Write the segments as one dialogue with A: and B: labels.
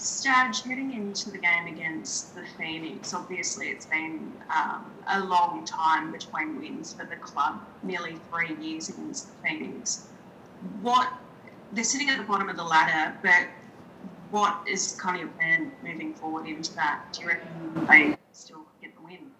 A: Staj, heading into the game against the Phoenix, obviously it's been a long time between wins for the club, nearly 3 years against the Phoenix. They're sitting at the bottom of the ladder, but what is kind of your plan moving forward into that? Do you reckon they still get the win?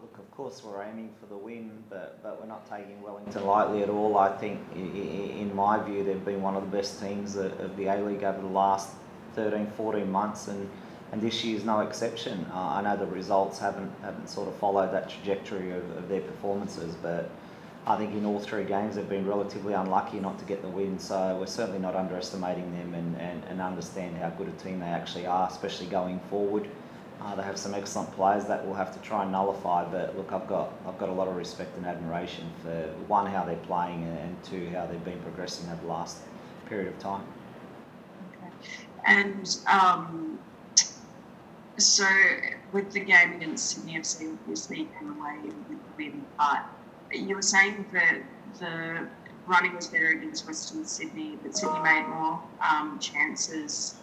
B: Look, of course we're aiming for the win, but we're not taking Wellington lightly at all. I think, in my view, they've been one of the best teams of the A-League over the last 13, 14 months, and this year is no exception. I know the results haven't sort of followed that trajectory of their performances, but I think in all 3 games they've been relatively unlucky not to get the win, so we're certainly not underestimating them and understand how good a team they actually are, especially going forward. They have some excellent players that we'll have to try and nullify, but look, I've got a lot of respect and admiration for, 1, how they're playing, and 2, how they've been progressing over the last period of time.
A: Okay. And so with the game against Sydney FC, obviously you came away with the win, but you were saying that the running was better against Western Sydney, but Sydney made more chances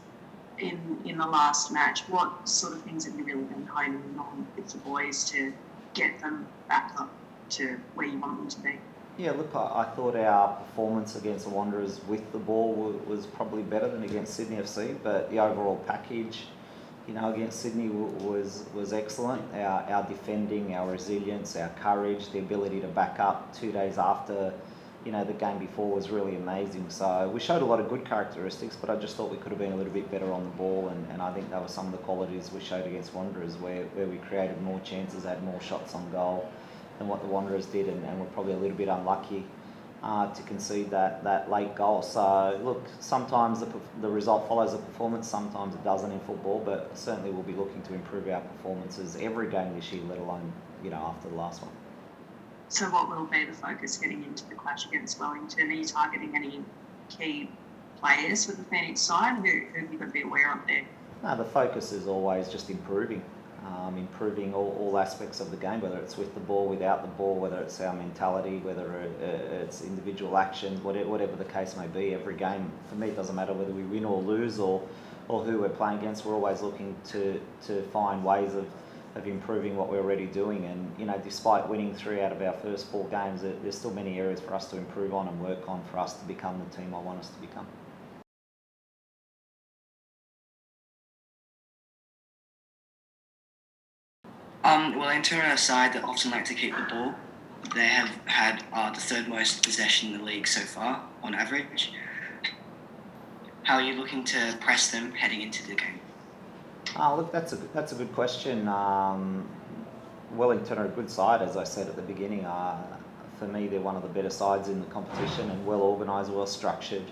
A: in the last match. What sort of things have you really been honing on with the boys to get them back up to where you want them to be?
B: Yeah, look, I thought our performance against the Wanderers with the ball was probably better than against Sydney FC, but the overall package, against Sydney was excellent. Our defending, our resilience, our courage, the ability to back up 2 days after, the game before was really amazing. So we showed a lot of good characteristics, but I just thought we could have been a little bit better on the ball, and I think that was some of the qualities we showed against Wanderers, where we created more chances, had more shots on goal than what the Wanderers did, and were probably a little bit unlucky to concede that late goal. So look, sometimes the result follows the performance, sometimes it doesn't in football, but certainly we'll be looking to improve our performances every game this year, let alone after the last one.
A: So what will be the focus heading into the clash against Wellington? Are you targeting any key players for the Phoenix side? Who have you got to be aware of there?
B: No, the focus is always just improving all aspects of the game, whether it's with the ball, without the ball, whether it's our mentality, whether it's individual actions, whatever the case may be. Every game, for me, it doesn't matter whether we win or lose or who we're playing against. We're always looking to find ways of improving what we're already doing, and despite winning 3 out of our first 4 games, there's still many areas for us to improve on and work on for us to become the team I want us to become.
C: Wellington are a side that often like to keep the ball. They have had the 3rd most possession in the league so far, on average. How are you looking to press them heading into the game?
B: Look, that's a good question. Wellington are a good side, as I said at the beginning. For me, they're one of the better sides in the competition, and well organised, well structured.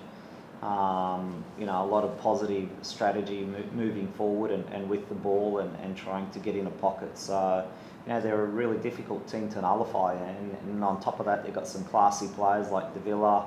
B: A lot of positive strategy moving forward and with the ball and trying to get in a pocket. So, they're a really difficult team to nullify, and on top of that, they've got some classy players like Davila,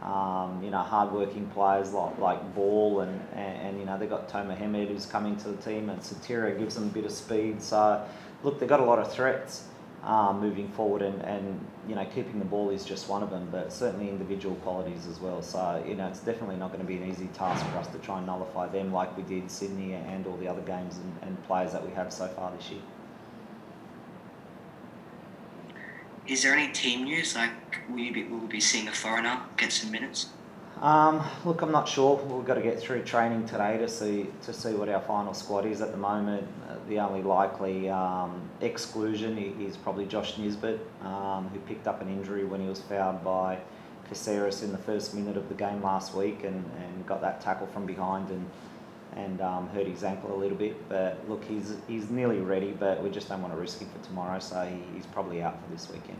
B: hard-working players like Ball, and they've got Toma Hemed who's coming to the team, and Satira gives them a bit of speed. So, look, they've got a lot of threats moving forward, and keeping the ball is just one of them, but certainly individual qualities as well. So it's definitely not going to be an easy task for us to try and nullify them like we did Sydney and all the other games and players that we have so far this year.
C: Is there any team news, like will we be seeing a foreigner get some minutes?
B: Look, I'm not sure. We've got to get through training today to see what our final squad is. At the moment, the only likely exclusion is probably Josh Nisbet, who picked up an injury when he was fouled by Caceres in the first minute of the game last week, and got that tackle from behind and hurt his ankle a little bit. But look, he's nearly ready, but we just don't want to risk him for tomorrow, so he's probably out for this weekend.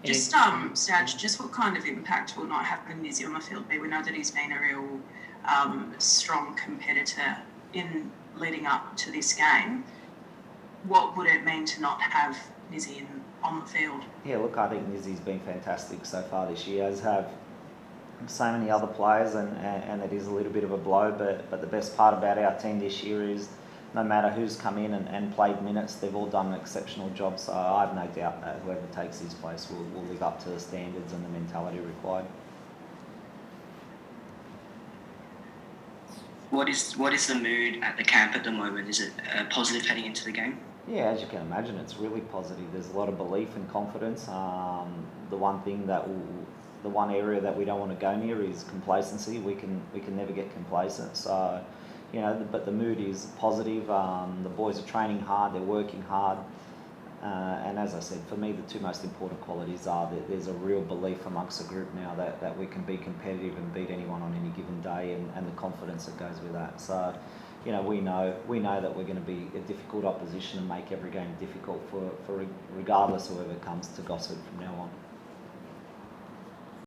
A: Just Staj, just what kind of impact will not have Mizzy on the field be? We know that he's been a real strong competitor in leading up to this game. What would it mean to not have Mizzy on the field?
B: Yeah, look, I think Mizzy's been fantastic so far this year, as have so many other players, and it is a little bit of a blow, but the best part about our team this year is no matter who's come in and played minutes, they've all done an exceptional job. So I have no doubt that whoever takes his place will live up to the standards and the mentality required.
C: what is the mood at the camp at the moment? Is it positive heading into the game?
B: Yeah, as you can imagine, it's really positive. There's a lot of belief and confidence. The one area that we don't want to go near is complacency. We can never get complacent. So, but the mood is positive. The boys are training hard. They're working hard. And as I said, for me, the two most important qualities are that there's a real belief amongst the group now that we can be competitive and beat anyone on any given day, and the confidence that goes with that. So, we know that we're going to be a difficult opposition and make every game difficult for regardless of whoever comes to Gosford from now on.